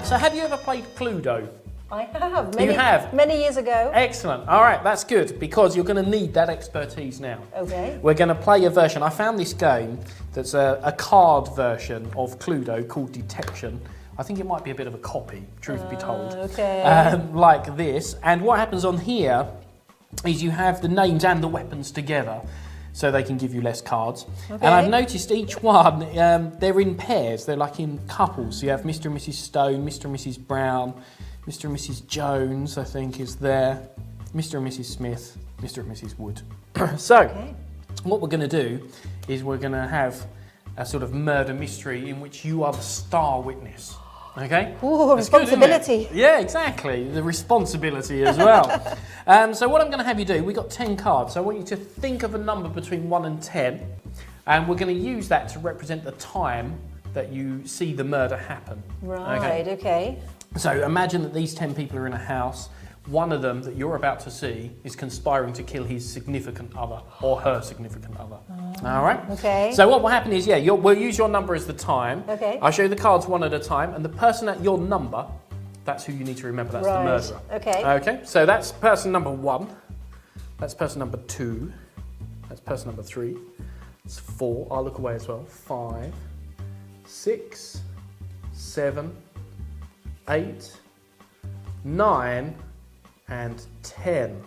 So have you ever played Cluedo? I have. You have? Many years ago. Excellent. All right, that's good, because you're going to need that expertise now. Okay. We're going to play a version. I found this game that's a card version of Cluedo called Detection. I think it might be a bit of a copy, truth be told. Okay. Like this. And what happens on here is you have the names and the weapons together, so they can give you less cards. Okay. And I've noticed each one, they're in pairs. They're like in couples. So you have Mr. and Mrs. Stone, Mr. and Mrs. Brown, Mr. and Mrs. Jones, I think, is there. Mr. and Mrs. Smith, Mr. and Mrs. Wood. So, what we're going to do is we're going to have a sort of murder mystery in which you are the star witness. Okay? Ooh, That's good, isn't responsibility. it? Yeah, exactly. The responsibility as well. So what I'm going to have you do, we've got 10 cards. So I want you to think of a number between 1 and 10. And we're going to use that to represent the time that you see the murder happen. Right, okay. So imagine that these 10 people are in a house. One of them that you're about to see is conspiring to kill his significant other or her significant other. All right? Okay. So what will happen is, we'll use your number as the time. Okay. I'll show you the cards one at a time, and the person at your number, that's who you need to remember. That's the murderer. Okay. Okay. So that's person number 1. That's person number 2. That's person number 3. That's 4. I'll look away as well. 5, 6, 7, 8, 9, and 10.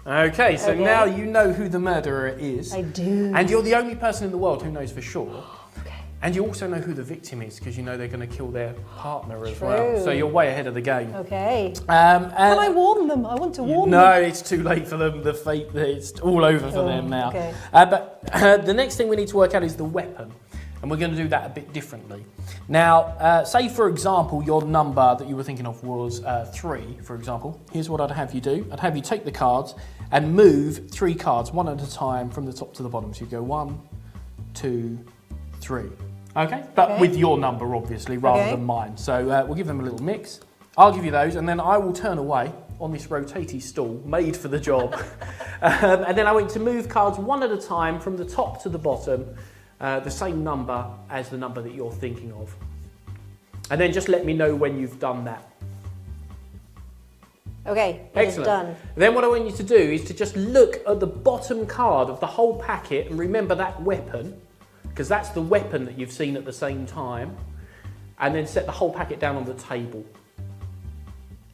Okay, so now you know who the murderer is. I do. And you're the only person in the world who knows for sure. Okay. And you also know who the victim is, because you know they're going to kill their partner as well. So you're way ahead of the game. Okay. Can I warn them? I want to warn them. No, it's too late for them. The fate, it's all over for them now. Okay. But the next thing we need to work out is the weapon. And we're going to do that a bit differently. Now, say for example, your number that you were thinking of was 3, for example. Here's what I'd have you do. I'd have you take the cards and move 3 cards, one at a time, from the top to the bottom. So you go 1, 2, 3. Okay? But with your number, obviously, rather than mine. So we'll give them a little mix. I'll give you those, and then I will turn away on this rotating stool, made for the job. And then I want you to move cards one at a time from the top to the bottom, the same number as the number that you're thinking of. And then just let me know when you've done that. Okay, excellent. Done. Then what I want you to do is to just look at the bottom card of the whole packet and remember that weapon, because that's the weapon that you've seen at the same time, and then set the whole packet down on the table.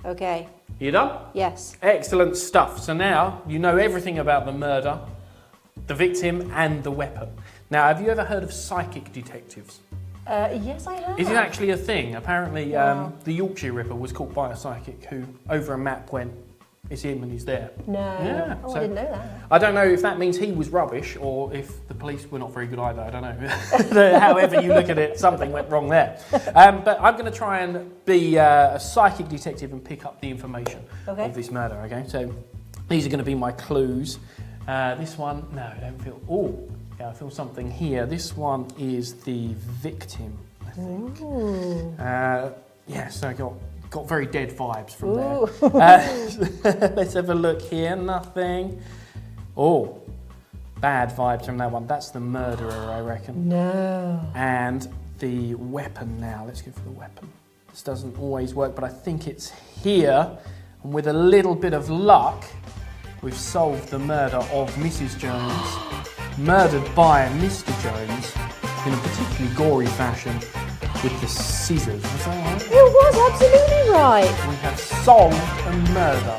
Okay. You done? Yes. Excellent stuff. So now you know everything about the murder, the victim, and the weapon. Now, have you ever heard of psychic detectives? Yes, I have. Is it actually a thing? Apparently, the Yorkshire Ripper was caught by a psychic who, over a map, went, it's him and he's there. No. Yeah. Oh, I didn't know that. I don't know if that means he was rubbish or if the police were not very good either. I don't know. However you look at it, something went wrong there. But I'm going to try and be a psychic detective and pick up the information of this murder, okay? So these are going to be my clues. This one, no, I don't feel... Oh. Yeah, I feel something here. This one is the victim, I think. So I got very dead vibes from there. Let's have a look here. Nothing. Oh, bad vibes from that one. That's the murderer, I reckon. No. And the weapon now. Let's go for the weapon. This doesn't always work, but I think it's here. And with a little bit of luck, we've solved the murder of Mrs. Jones. Murdered by Mr. Jones in a particularly gory fashion with the scissors. Was that right? It was absolutely right. We have solved a murder.